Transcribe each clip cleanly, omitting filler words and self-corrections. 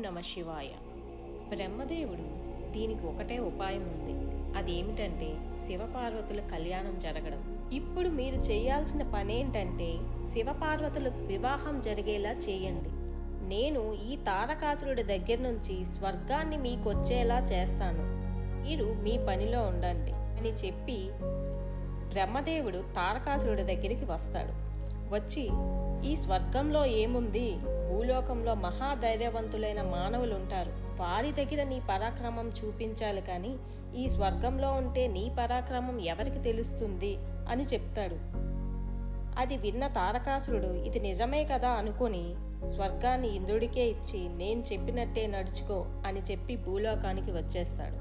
నమ శివాయ. బ్రహ్మదేవుడు దీనికి ఒకటే ఉపాయం ఉంది. అదేమిటంటే శివపార్వతుల కళ్యాణం జరగడం. ఇప్పుడు మీరు చేయాల్సిన పనేంటంటే శివపార్వతుల వివాహం జరిగేలా చేయండి. నేను ఈ తారకాసురుడి దగ్గర నుంచి స్వర్గాన్ని మీకొచ్చేలా చేస్తాను, మీరు మీ పనిలో ఉండండి అని చెప్పి బ్రహ్మదేవుడు తారకాసురుడి దగ్గరికి వస్తాడు. వచ్చి, ఈ స్వర్గంలో ఏముంది, భూలోకంలో మహాధైర్యవంతులైన మానవులు ఉంటారు, వారి దగ్గర నీ పరాక్రమం చూపించాలి, కానీ ఈ స్వర్గంలో ఉంటే నీ పరాక్రమం ఎవరికి తెలుస్తుంది అని చెప్తాడు. అది విన్న తారకాసురుడు ఇది నిజమే కదా అనుకుని స్వర్గాన్ని ఇంద్రుడికే ఇచ్చి నేను చెప్పినట్టే నడుచుకో అని చెప్పి భూలోకానికి వచ్చేస్తాడు.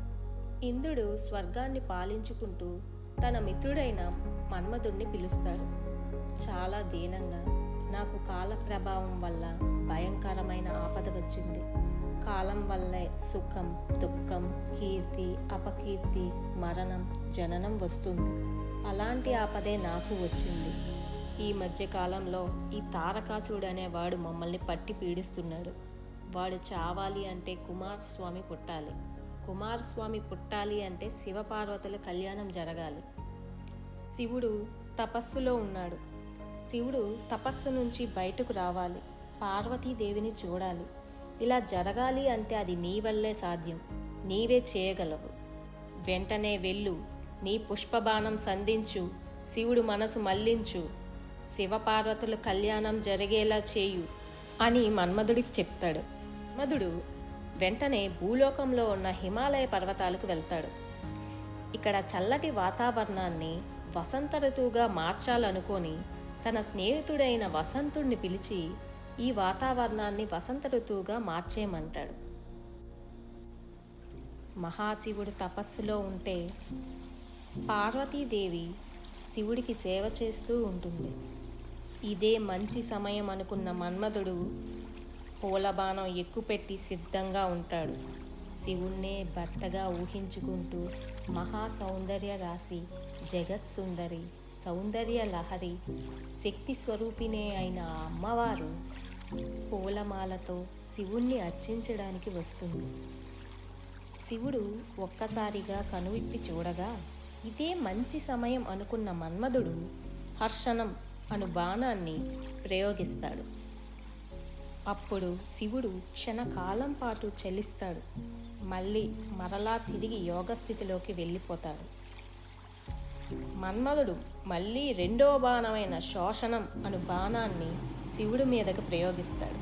ఇంద్రుడు స్వర్గాన్ని పాలించుకుంటూ తన మిత్రుడైన మన్మధుడిని పిలుస్తాడు. చాలా దీనంగా, నాకు కాల ప్రభావం వల్ల భయంకరమైన ఆపద వచ్చింది. కాలం వల్లే సుఖం, దుఃఖం, కీర్తి, అపకీర్తి, మరణం, జననం వస్తుంది. అలాంటి ఆపదే నాకు వచ్చింది. ఈ మధ్య కాలంలో ఈ తారకాసురుడు అనేవాడు మమ్మల్ని పట్టి పీడిస్తున్నాడు. వాడు చావాలి అంటే కుమారస్వామి పుట్టాలి. కుమారస్వామి పుట్టాలి అంటే శివపార్వతుల కళ్యాణం జరగాలి. శివుడు తపస్సులో ఉన్నాడు. శివుడు తపస్సు నుంచి బయటకు రావాలి, పార్వతీదేవిని చూడాలి. ఇలా జరగాలి అంటే అది నీ వల్లే సాధ్యం, నీవే చేయగలవు. వెంటనే వెళ్ళు, నీ పుష్పబాణం సంధించు, శివుడు మనసు మళ్లించు, శివపార్వతుల కళ్యాణం జరిగేలా చేయు అని మన్మధుడికి చెప్తాడు. మన్మధుడు వెంటనే భూలోకంలో ఉన్న హిమాలయ పర్వతాలకు వెళ్తాడు. ఇక్కడ చల్లటి వాతావరణాన్ని వసంత ఋతువుగా మార్చాలనుకొని తన స్నేహితుడైన వసంతుడిని పిలిచి ఈ వాతావరణాన్ని వసంత ఋతువుగా మార్చేయమంటాడు. మహాశివుడు తపస్సులో ఉంటే పార్వతీదేవి శివుడికి సేవ చేస్తూ ఉంటుంది. ఇదే మంచి సమయం అనుకున్న మన్మధుడు పూలబాణం ఎక్కుపెట్టి సిద్ధంగా ఉంటాడు. శివుణ్ణే భర్తగా ఊహించుకుంటూ మహాసౌందర్య రాశి, జగత్ సుందరి, సౌందర్య లహరి, శక్తి స్వరూపిణే అయిన ఆ అమ్మవారు పూలమాలతో శివుణ్ణి అర్చించడానికి వస్తుంది. శివుడు ఒక్కసారిగా కనువిప్పి చూడగా ఇదే మంచి సమయం అనుకున్న మన్మధుడు హర్షణం అను బాణాన్ని ప్రయోగిస్తాడు. అప్పుడు శివుడు క్షణకాలం పాటు చలిస్తాడు. మరలా తిరిగి యోగస్థితిలోకి వెళ్ళిపోతాడు. మన్మధుడు మళ్ళీ రెండో బాణమైన శోషణం అను బాణాన్ని శివుడి మీదకు ప్రయోగిస్తాడు.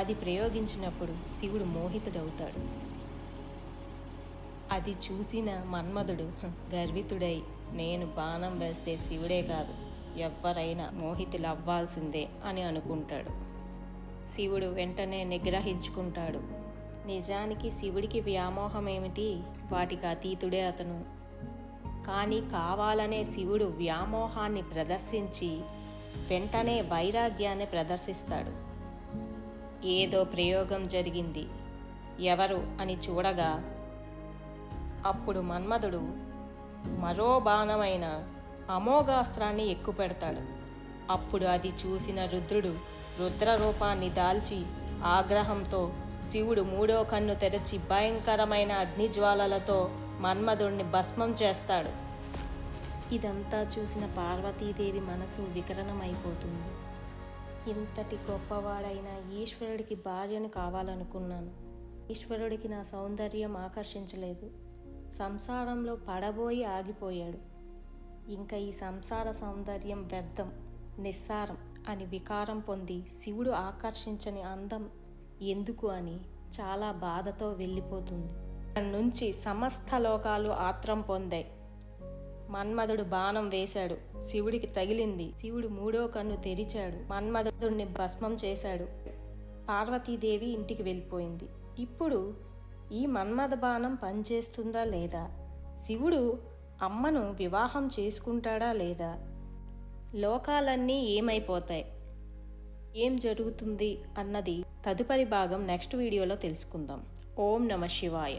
అది ప్రయోగించినప్పుడు శివుడు మోహితుడవుతాడు. అది చూసిన మన్మధుడు గర్వితుడై, నేను బాణం వేస్తే శివుడే కాదు ఎవ్వరైనా మోహితులు అవ్వాల్సిందే అని అనుకుంటాడు. శివుడు వెంటనే నిగ్రహించుకుంటాడు. నిజానికి శివుడికి వ్యామోహం ఏమిటి, వాటికి అతీతుడే అతను. కానీ కావాలనే శివుడు వ్యామోహాన్ని ప్రదర్శించి వెంటనే వైరాగ్యాన్ని ప్రదర్శిస్తాడు. ఏదో ప్రయోగం జరిగింది, ఎవరు అని చూడగా అప్పుడు మన్మధుడు మరో బాణమైన అమోఘాస్త్రాన్ని ఎక్కుపెడతాడు. అప్పుడు అది చూసిన రుద్రుడు రుద్రరూపాన్ని దాల్చి ఆగ్రహంతో శివుడు మూడో కన్ను తెరచి భయంకరమైన అగ్నిజ్వాలలతో మన్మధుడిని భస్మం చేస్తాడు. ఇదంతా చూసిన పార్వతీదేవి మనసు వికరణమైపోతుంది. ఇంతటి గొప్పవాడైన ఈశ్వరుడికి భార్యను కావాలనుకున్నాను. ఈశ్వరుడికి నా సౌందర్యం ఆకర్షించలేదు. సంసారంలో పడబోయి ఆగిపోయాడు. ఇంకా ఈ సంసార సౌందర్యం వ్యర్థం, నిస్సారం అని వికారం పొంది శివుడు ఆకర్షించని అందం ఎందుకు అని చాలా బాధతో వెళ్ళిపోతుంది. అక్కడి నుంచి సమస్త లోకాలు ఆత్రం పొందాయి. మన్మధుడు బాణం వేశాడు, శివుడికి తగిలింది. శివుడు మూడో కన్ను తెరిచాడు, మన్మధుడిని భస్మం చేశాడు. పార్వతీదేవి ఇంటికి వెళ్ళిపోయింది. ఇప్పుడు ఈ మన్మథ బాణం పనిచేస్తుందా లేదా, శివుడు అమ్మను వివాహం చేసుకుంటాడా లేదా, లోకాలన్నీ ఏమైపోతాయి, ఏం జరుగుతుంది అన్నది తదుపరి భాగం నెక్స్ట్ వీడియోలో తెలుసుకుందాం. ఓం నమ శివాయ.